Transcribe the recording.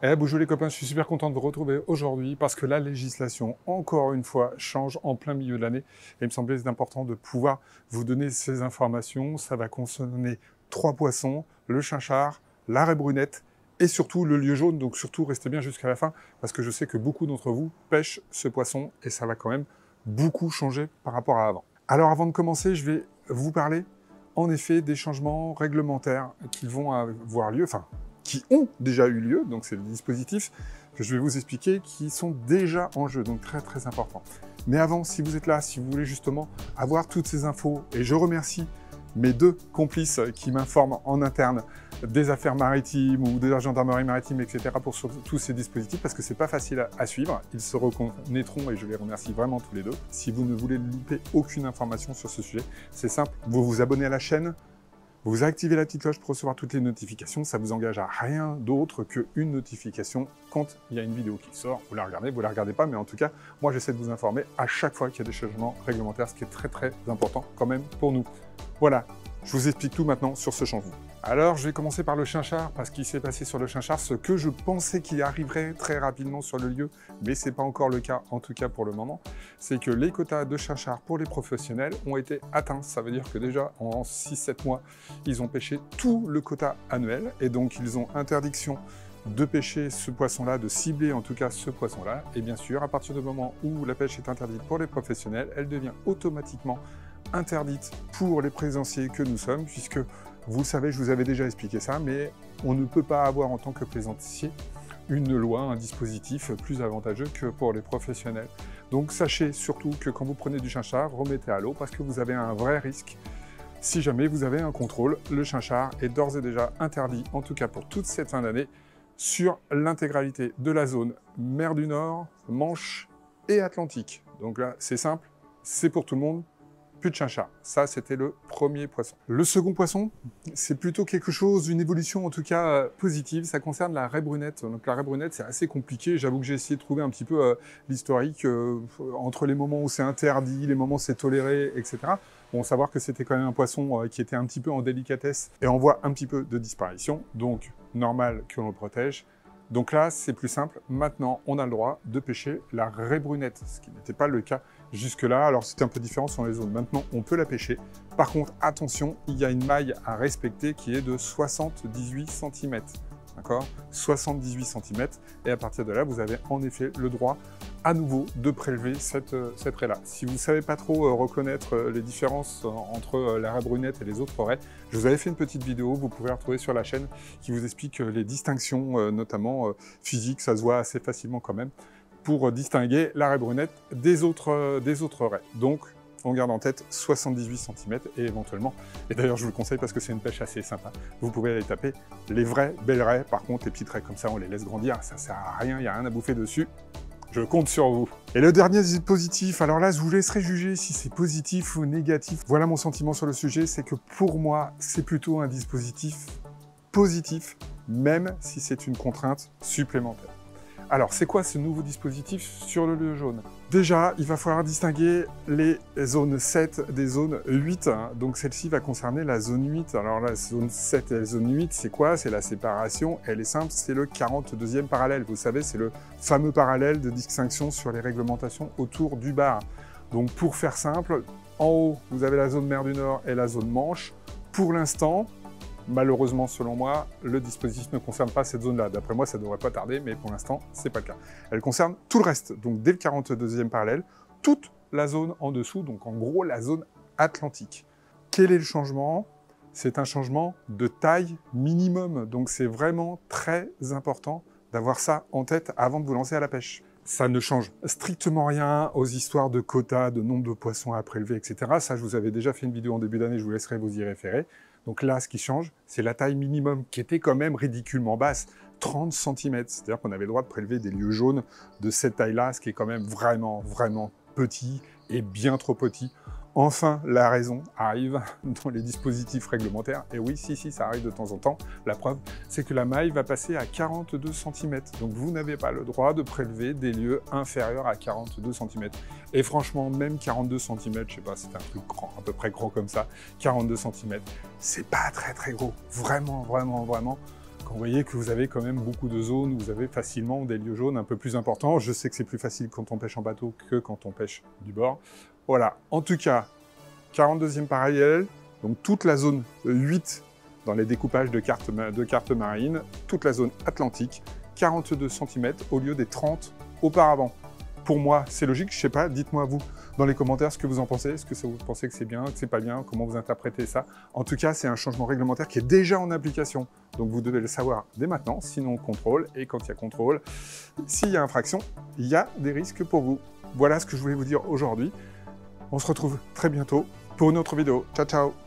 Eh bonjour les copains, je suis super content de vous retrouver aujourd'hui parce que la législation, encore une fois, change en plein milieu de l'année. Et il me semblait important de pouvoir vous donner ces informations. Ça va concerner 3 poissons, le chinchard, la raie brunette et surtout le lieu jaune. Donc surtout, restez bien jusqu'à la fin parce que je sais que beaucoup d'entre vous pêchent ce poisson et ça va quand même beaucoup changer par rapport à avant. Alors avant de commencer, je vais vous parler en effet des changements réglementaires qui vont avoir lieu, qui ont déjà eu lieu, donc c'est le dispositif que je vais vous expliquer, qui sont déjà en jeu, donc très très important. Mais avant, si vous êtes là, si vous voulez justement avoir toutes ces infos, et je remercie mes 2 complices qui m'informent en interne des affaires maritimes ou de la gendarmerie maritime, etc. pour tous ces dispositifs, parce que c'est pas facile à suivre. Ils se reconnaîtront et je les remercie vraiment tous les 2. Si vous ne voulez louper aucune information sur ce sujet, c'est simple, vous vous abonnez à la chaîne, vous activez la petite cloche pour recevoir toutes les notifications. Ça vous engage à rien d'autre qu'une notification quand il y a une vidéo qui sort. Vous la regardez pas, mais en tout cas, moi j'essaie de vous informer à chaque fois qu'il y a des changements réglementaires, ce qui est très très important quand même pour nous. Voilà, je vous explique tout maintenant sur ce changement. Alors, je vais commencer par le chinchard, parce qu'il s'est passé sur le chinchard ce que je pensais qu'il arriverait très rapidement sur le lieu, mais ce n'est pas encore le cas, en tout cas pour le moment, c'est que les quotas de chinchard pour les professionnels ont été atteints. Ça veut dire que déjà, en 6-7 mois, ils ont pêché tout le quota annuel, et donc ils ont interdiction de pêcher ce poisson-là, de cibler en tout cas ce poisson-là, et bien sûr, à partir du moment où la pêche est interdite pour les professionnels, elle devient automatiquement interdite pour les plaisanciers que nous sommes, puisque vous le savez, je vous avais déjà expliqué ça, mais on ne peut pas avoir en tant que plaisancier une loi, un dispositif plus avantageux que pour les professionnels. Donc sachez surtout que quand vous prenez du chinchard, remettez à l'eau parce que vous avez un vrai risque. Si jamais vous avez un contrôle, le chinchard est d'ores et déjà interdit, en tout cas pour toute cette fin d'année, sur l'intégralité de la zone mer du Nord, Manche et Atlantique. Donc là, c'est simple, c'est pour tout le monde. Plus de chinchard. Ça, c'était le premier poisson. Le second poisson, c'est plutôt quelque chose, une évolution en tout cas positive. Ça concerne la raie brunette. Donc la raie brunette, c'est assez compliqué. J'avoue que j'ai essayé de trouver un petit peu l'historique entre les moments où c'est interdit, les moments où c'est toléré, etc. Bon, savoir que c'était quand même un poisson qui était un petit peu en délicatesse et on voit un petit peu de disparition. Donc, normal que l'on le protège. Donc là, c'est plus simple. Maintenant, on a le droit de pêcher la raie brunette, ce qui n'était pas le cas jusque-là. Alors, c'était un peu différent sur les zones. Maintenant, on peut la pêcher. Par contre, attention, il y a une maille à respecter qui est de 78 cm. D'accord ? 78 cm. Et à partir de là, vous avez en effet le droit à nouveau de prélever cette raie-là. Si vous ne savez pas trop reconnaître les différences entre la raie brunette et les autres raies, je vous avais fait une petite vidéo, vous pouvez la retrouver sur la chaîne, qui vous explique les distinctions, notamment physiques, ça se voit assez facilement quand même, pour distinguer la raie brunette des autres raies. Donc, on garde en tête 78 cm et éventuellement, et d'ailleurs je vous le conseille parce que c'est une pêche assez sympa, vous pouvez aller taper les vraies belles raies. Par contre, les petites raies comme ça, on les laisse grandir, ça sert à rien, il n'y a rien à bouffer dessus. Je compte sur vous. Et le dernier positif, alors là, je vous laisserai juger si c'est positif ou négatif. Voilà mon sentiment sur le sujet, c'est que pour moi, c'est plutôt un dispositif positif, même si c'est une contrainte supplémentaire. Alors, c'est quoi ce nouveau dispositif sur le lieu jaune? Déjà, il va falloir distinguer les zones 7 des zones 8. Donc, celle-ci va concerner la zone 8. Alors, la zone 7 et la zone 8, c'est quoi? C'est la séparation. Elle est simple, c'est le 42e parallèle. Vous savez, c'est le fameux parallèle de distinction sur les réglementations autour du bar. Donc, pour faire simple, en haut, vous avez la zone mer du Nord et la zone Manche. Pour l'instant, malheureusement, selon moi, le dispositif ne concerne pas cette zone-là. D'après moi, ça ne devrait pas tarder, mais pour l'instant, ce n'est pas le cas. Elle concerne tout le reste. Donc, dès le 42e parallèle, toute la zone en dessous, donc en gros, la zone atlantique. Quel est le changement? C'est un changement de taille minimum. Donc, c'est vraiment très important d'avoir ça en tête avant de vous lancer à la pêche. Ça ne change strictement rien aux histoires de quotas, de nombre de poissons à prélever, etc. Ça, je vous avais déjà fait une vidéo en début d'année, je vous laisserai vous y référer. Donc là, ce qui change, c'est la taille minimum, qui était quand même ridiculement basse, 30 cm. C'est-à-dire qu'on avait le droit de prélever des lieux jaunes de cette taille-là, ce qui est quand même vraiment petit et bien trop petit. Enfin, la raison arrive dans les dispositifs réglementaires. Et oui, si, ça arrive de temps en temps. La preuve, c'est que la maille va passer à 42 cm. Donc, vous n'avez pas le droit de prélever des lieux inférieurs à 42 cm. Et franchement, même 42 cm, je sais pas, c'est un truc grand, à peu près gros comme ça, 42 cm, c'est pas très gros. Vraiment. vous voyez que vous avez quand même beaucoup de zones où vous avez facilement des lieux jaunes un peu plus importants. Je sais que c'est plus facile quand on pêche en bateau que quand on pêche du bord. Voilà, en tout cas, 42e parallèle, donc toute la zone 8 dans les découpages de cartes marines, toute la zone atlantique, 42 cm au lieu des 30 auparavant. Pour moi, c'est logique, je sais pas, dites-moi vous dans les commentaires ce que vous en pensez, est-ce que vous pensez que c'est bien, que c'est pas bien, comment vous interprétez ça. En tout cas, c'est un changement réglementaire qui est déjà en application, donc vous devez le savoir dès maintenant, sinon on contrôle, et quand il y a contrôle, s'il y a infraction, il y a des risques pour vous. Voilà ce que je voulais vous dire aujourd'hui. On se retrouve très bientôt pour une autre vidéo. Ciao, ciao!